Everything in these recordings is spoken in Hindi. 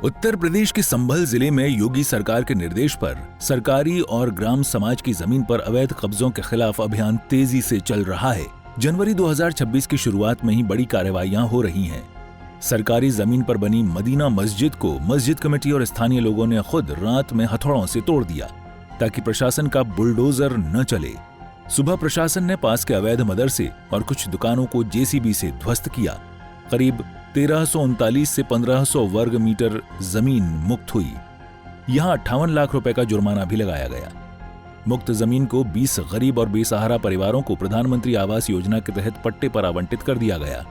उत्तर प्रदेश के संभल जिले में योगी सरकार के निर्देश पर सरकारी और ग्राम समाज की जमीन पर अवैध कब्जों के खिलाफ अभियान तेजी से चल रहा है। जनवरी 2026 की शुरुआत में ही बड़ी कार्रवाइयां हो रही हैं। सरकारी जमीन पर बनी मदीना मस्जिद को मस्जिद कमेटी और स्थानीय लोगों ने खुद रात में हथौड़ों से तोड़ दिया ताकि प्रशासन का बुलडोजर न चले। सुबह प्रशासन ने पास के अवैध मदरसे और कुछ दुकानों को जेसीबी से ध्वस्त किया। करीब 1339 से 1500 वर्ग मीटर जमीन मुक्त हुई। यहां 58 लाख रुपए का जुर्माना भी लगाया गया। मुक्त जमीन को 20 गरीब और बेसहारा परिवारों को प्रधानमंत्री आवास योजना के तहत पट्टे पर आवंटित कर दिया गया।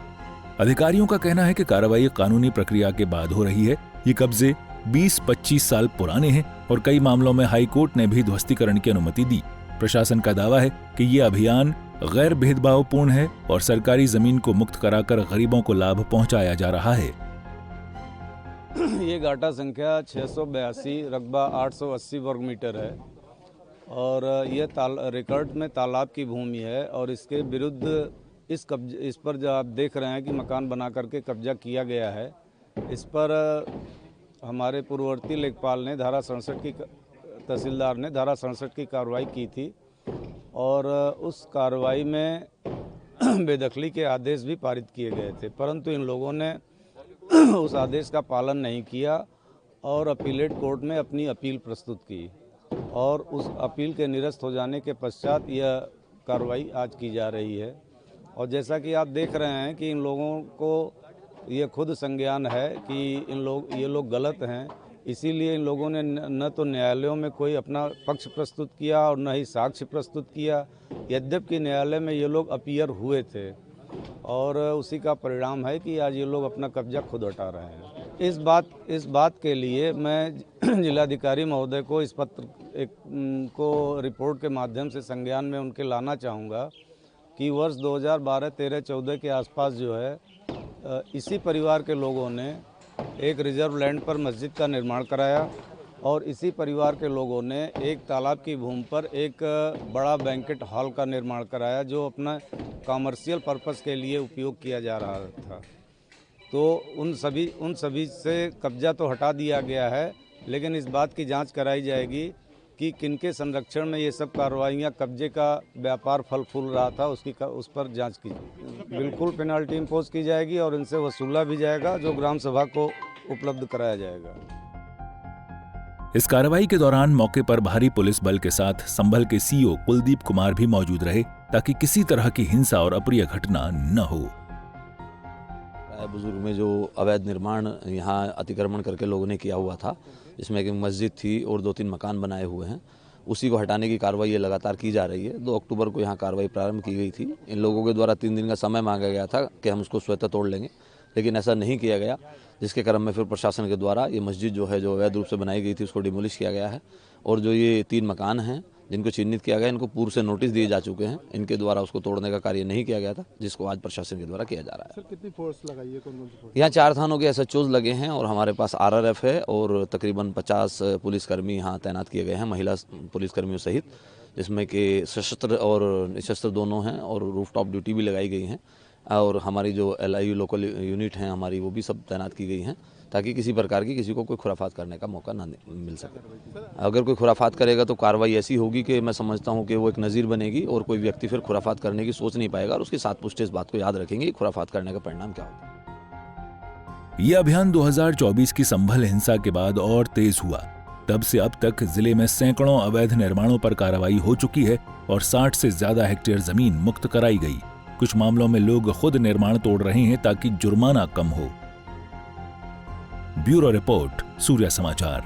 अधिकारियों का कहना है कि कार्रवाई कानूनी प्रक्रिया के बाद हो रही है। ये कब्जे 20-25 साल पुराने हैं और कई मामलों में हाईकोर्ट ने भी ध्वस्तीकरण की अनुमति दी। प्रशासन का दावा है कि ये अभियान गैर भेदभावपूर्ण है और सरकारी जमीन को मुक्त कराकर गरीबों को लाभ पहुंचाया जा रहा है। ये गाटा संख्या 682 रकबा 880 वर्ग मीटर है और ये रिकॉर्ड में तालाब की भूमि है और इसके विरुद्ध इस पर जो आप देख रहे हैं कि मकान बना करके कब्जा किया गया है। इस पर हमारे पूर्ववर्ती लेखपाल ने धारा 67 की तहसीलदार ने धारा 67 की कार्रवाई की थी और उस कार्रवाई में बेदखली के आदेश भी पारित किए गए थे, परंतु इन लोगों ने उस आदेश का पालन नहीं किया और अपीलेट कोर्ट में अपनी अपील प्रस्तुत की और उस अपील के निरस्त हो जाने के पश्चात यह कार्रवाई आज की जा रही है। और जैसा कि आप देख रहे हैं कि इन लोगों को ये खुद संज्ञान है कि ये लोग गलत हैं, इसीलिए इन लोगों ने न तो न्यायालयों में कोई अपना पक्ष प्रस्तुत किया और न ही साक्ष्य प्रस्तुत किया। यद्यपि न्यायालय में ये लोग अपीयर हुए थे और उसी का परिणाम है कि आज ये लोग अपना कब्जा खुद हटा रहे हैं। इस बात के लिए मैं जिलाधिकारी महोदय को इस पत्र को रिपोर्ट के माध्यम से संज्ञान में उनके लाना चाहूँगा कि वर्ष 2012, 13, 14 के आसपास जो है इसी परिवार के लोगों ने एक रिजर्व लैंड पर मस्जिद का निर्माण कराया और इसी परिवार के लोगों ने एक तालाब की भूमि पर एक बड़ा बैंकेट हॉल का निर्माण कराया जो अपना कॉमर्शियल पर्पस के लिए उपयोग किया जा रहा था। तो उन सभी से कब्जा तो हटा दिया गया है, लेकिन इस बात की जांच कराई जाएगी कि किनके संरक्षण में ये सब कार्रवाइयाँ कब्जे का व्यापार फल फूल रहा था, उस पर जांच की बिल्कुल पेनाल्टी इम्पोज की जाएगी और इनसे वसूला भी जाएगा जो ग्राम सभा को उपलब्ध कराया जाएगा। इस कार्रवाई के दौरान मौके पर भारी पुलिस बल के साथ संभल के सीओ कुलदीप कुमार भी मौजूद रहे ताकि किसी तरह की हिंसा और अप्रिय घटना न हो। बुजुर्ग में जो अवैध निर्माण यहाँ अतिक्रमण करके लोगों ने किया हुआ था, जिसमें एक मस्जिद थी और 2-3 मकान बनाए हुए हैं, उसी को हटाने की कार्रवाई ये लगातार की जा रही है। 2 अक्टूबर को यहाँ कार्रवाई प्रारंभ की गई थी। इन लोगों के द्वारा 3 दिन का समय मांगा गया था कि हम उसको स्वतः तोड़ लेंगे, लेकिन ऐसा नहीं किया गया, जिसके क्रम में फिर प्रशासन के द्वारा ये मस्जिद जो है जो अवैध रूप से बनाई गई थी उसको डिमोलिश किया गया है और जो ये 3 मकान हैं जिनको चिन्हित किया गया, इनको पूर्व से नोटिस दिए जा चुके हैं। इनके द्वारा उसको तोड़ने का कार्य नहीं किया गया था, जिसको आज प्रशासन के द्वारा किया जा रहा है। सर, कितनी फोर्स लगाई है? कौन-कौन सी फोर्स? यहाँ 4 थानों के SHOs लगे हैं और हमारे पास RRF है और तकरीबन 50 पुलिसकर्मी यहाँ तैनात किए गए हैं, महिला पुलिसकर्मियों सहित, जिसमें कि सशस्त्र और निशस्त्र दोनों हैं और रूफटॉप ड्यूटी भी लगाई गई हैं और हमारी जो LIU लोकल यूनिट हैं हमारी, वो भी सब तैनात की गई हैं ताकि किसी प्रकार की किसी को कोई खुराफात करने का मौका ना मिल सके। अगर कोई खुराफात करेगा तो कार्रवाई ऐसी होगी कि मैं समझता हूं कि वो एक नज़ीर बनेगी और कोई व्यक्ति फिर खुराफात करने की सोच नहीं पाएगा और उसके साथ पुष्ट इस बात को याद रखेंगे कि खुराफात करने का परिणाम क्या होता है। ये अभियान 2024 की संभल हिंसा के बाद और तेज हुआ। तब से अब तक जिले में सैकड़ों अवैध निर्माणों पर कार्रवाई हो चुकी है और 60 से ज्यादा हेक्टेयर जमीन मुक्त कराई गई। कुछ मामलों में लोग खुद निर्माण तोड़ रहे हैं ताकि जुर्माना कम हो। ब्यूरो रिपोर्ट, सूर्य समाचार।